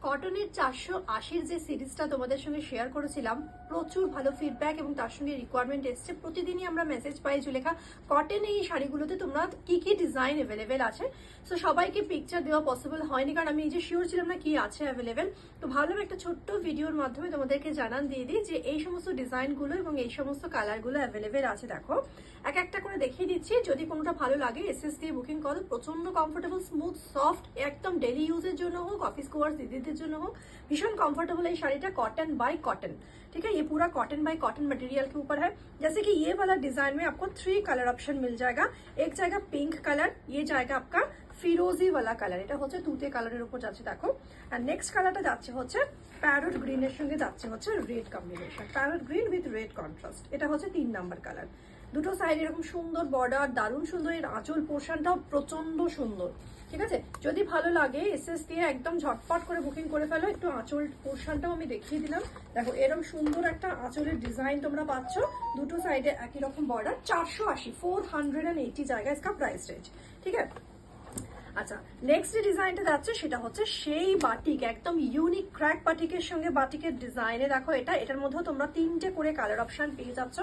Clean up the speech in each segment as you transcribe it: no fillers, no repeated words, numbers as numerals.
কটনের 480 যে সিরিজটা তোমাদের সঙ্গে শেয়ার করেছিলাম, প্রচুর ভালো ফিডব্যাক এবং তার সঙ্গে রিকোয়ারমেন্ট এসছে। প্রতিদিনই আমরা মেসেজ পাই লেখা কটন এই শাড়িগুলোতে তোমরা কি কি ডিজাইন অ্যাভেলেবেল আছে। সো সবাইকে পিকচার দেওয়া পসিবল হয়নি, কারণ আমি এই যে শিওর ছিলাম না কি আছে অ্যাভেলেবেল। তো ভাবলাম একটা ছোট্ট ভিডিওর মাধ্যমে তোমাদেরকে জানান দিয়ে দিই যে এই সমস্ত ডিজাইনগুলো এবং এই সমস্ত কালারগুলো অ্যাভেলেবেল আছে। দেখো এক একটা করে দেখিয়ে দিচ্ছি, যদি কোনোটা ভালো লাগে এসএস দিয়ে বুকিং করো। প্রচন্ড কমফোর্টেবল, স্মুথ, সফট, একদম ডেলি ইউজের জন্য হোক, অফিস গোয়ার্স দিদিদের জন্য হোक, भीषण कंफर्टेबल है शाड़ीटा। कॉटन बाय कॉटन, ठीक है, ये पूरा कॉटन बाय कॉटन मटेरियल के ऊपर है। जैसे कि ये वाला डिजाइन में आपको 3 कलर ऑप्शन मिल जाएगा। एक जाएगा पिंक कलर, ये जाएगा आपका ফিরোজি वाला কালার, এটা হচ্ছে তুতে কালারের উপর যাচ্ছে দেখো। আর নেক্সট কালারটা যাচ্ছে হচ্ছে প্যারট গ্রিনের সঙ্গে যাচ্ছে হচ্ছে red combination, parrot green with red contrast. এটা হচ্ছে 3 নাম্বার কালার। দুটো সাইড এরকম সুন্দর বর্ডার, দারুণ সুন্দর। এর আঁচল পোর্শনটাও প্রচন্ড সুন্দর, ঠিক আছে। যদি ভালো লাগে এসএস দিয়ে একদম ঝটপট করে বুকিং করে ফেলো। একটু আঁচল পোর্শনটাও আমি দেখিয়ে দিলাম। দেখো এরকম সুন্দর একটা আঁচলের ডিজাইন তোমরা পাচ্ছ, দুটো সাইডে একই রকম বর্ডার। 480 480 জায়গা इसका प्राइस रेंज, ठीक है। আচ্ছা, নেক্সট যে ডিজাইনটা যাচ্ছে সেটা হচ্ছে সেই বাটিক, একদম ইউনিক ক্র্যাক বাটিকের সঙ্গে বাটিকের ডিজাইনে। দেখো এটার মধ্যেও তোমরা 3টে করে কালার অপশন পেয়ে যাচ্ছ।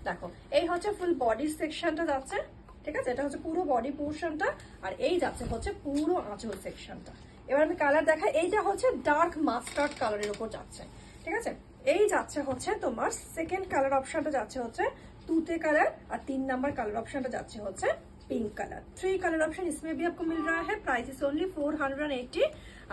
দেখো এই হচ্ছে ফুল বডির সেকশনটা যাচ্ছে, ঠিক আছে, এটা হচ্ছে পুরো বডি পোর্শনটা। আর এই যাচ্ছে হচ্ছে পুরো আঁচল সেকশনটা। এবার আমি কালার দেখাই। এইটা হচ্ছে ডার্ক মাস্টার্ড কালারের উপর যাচ্ছে, ঠিক আছে। এই যাচ্ছে হচ্ছে তোমার সেকেন্ড কালার অপশনটা যাচ্ছে হচ্ছে তুতে কালার, আর 3 নাম্বার কালার অপশনটা যাচ্ছে হচ্ছে पिंक कलर। 3 कलर ऑप्शन इसमें भी आपको मिल रहा है। Price is only 480।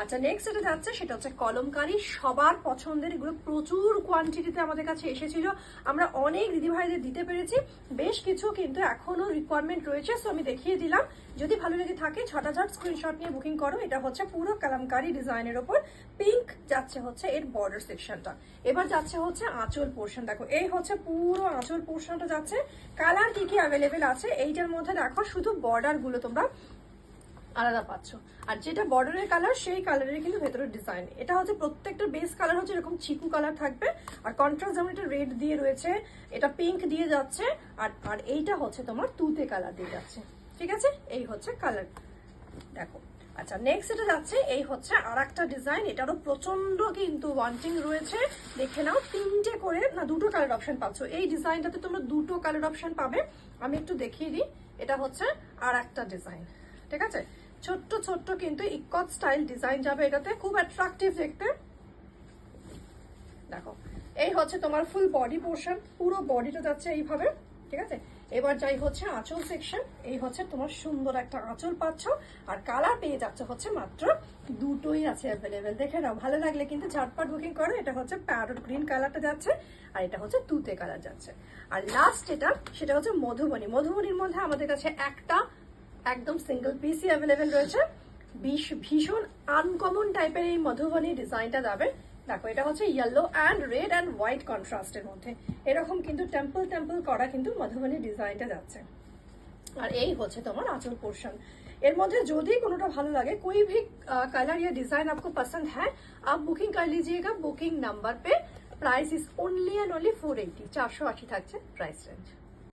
আচ্ছা, নেক্সট যেটা যাচ্ছে সেটা হচ্ছে কলমকারি। সবার পছন্দের, এগুলো প্রচুর কোয়ান্টিটিতে আমাদের কাছে এসেছিল, আমরা অনেক দিদিভাইদের দিতে পেরেছি। বেশ কিছু কিন্তু এখনো রিকোয়ারমেন্ট রয়েছে, সো আমি দেখিয়ে দিলাম। যদি ভালো লেগে থাকে ঝটাঝট স্ক্রিনশট নিয়ে বুকিং করো। এটা হচ্ছে পুরো কলমকারি ডিজাইনের ওপর পিঙ্ক যাচ্ছে হচ্ছে এর বর্ডার সেকশনটা। এবার যাচ্ছে হচ্ছে আঁচল পোর্শন। দেখো এই হচ্ছে পুরো আঁচল পোর্শনটা যাচ্ছে। কালার কি কি অ্যাভেলেবেল আছে এইটার মধ্যে দেখো, শুধু বর্ডার গুলো তোমরা আলাদা পাচ্ছ, আর যেটা বর্ডারের কালার সেই কালারের কিন্তু ভেতরের ডিজাইন। এটা হচ্ছে প্রত্যেকটা বেস কালার হচ্ছে এরকম চিকু কালার থাকবে, আর কন্ট্রাস্ট যেমন এটা রেড দিয়ে রয়েছে, এটা পিঙ্ক দিয়ে যাচ্ছে, আর এইটা হচ্ছে তোমার তুতে কালার দিয়ে যাচ্ছে, ঠিক আছে। এই হচ্ছে কালার, দেখো। আচ্ছা, নেক্সট এটা যাচ্ছে এই হচ্ছে আর একটা ডিজাইন। এটারও প্রচন্ড কিন্তু ওয়ান্টিং রয়েছে, দেখে নাও। 3টে করে না 2টো কালার অপশন পাচ্ছ। এই ডিজাইনটাতে তোমরা 2টো কালার অপশন পাবে। আমি একটু দেখিয়ে দিই। এটা হচ্ছে আর একটা ডিজাইন, ঠিক আছে। ছোট্ট ছোট্ট কিন্তু ইকট স্টাইল ডিজাইন যাবে এটাতে, খুব অ্যাট্রাকটিভ দেখতে। দেখো এই হচ্ছে তোমার ফুল বডি পোর্শন, পুরো বডিটা যাচ্ছে এইভাবে, ঠিক আছে। এবার যাই হচ্ছে আঁচল সেকশন। এই হচ্ছে তোমার সুন্দর একটা আঁচল পাচ্ছ, আর কালার পেয়ে যাচ্ছে হচ্ছে মাত্র 2টোই আছে অ্যাভেলেবেল। দেখে নাও, ভালো লাগলে কিন্তু ঝটপট বুকিং করো। এটা হচ্ছে প্যারট গ্রিন কালারটা যাচ্ছে, আর এটা হচ্ছে তুতে কালার যাচ্ছে। আর লাস্ট এটা সেটা হচ্ছে মধুবনী। মধুবনীর মধ্যে আমাদের কাছে একটা একদম সিঙ্গেল পিসই অ্যাভেলেবেল রয়েছে। ভীষণ আনকমন টাইপের এই মধুবনী ডিজাইনটা যাবে। দেখো এটা হচ্ছে yellow and red and white কন্ট্রাস্টের মধ্যে, এরকম কিন্তু টেম্পল টেম্পল করা কিন্তু মধুবনী ডিজাইনটা যাচ্ছে। আর এই হচ্ছে তোমার আঁচল পোর্শন। এর মধ্যে যদি কোনোটা ভালো লাগে, कोई भी कलर या डिजाइन आपको पसंद है, आप बुकिंग कर लीजिएगा बुकिंग नंबर पे। Price is only and only 480 থাকছে প্রাইস রেঞ্জ।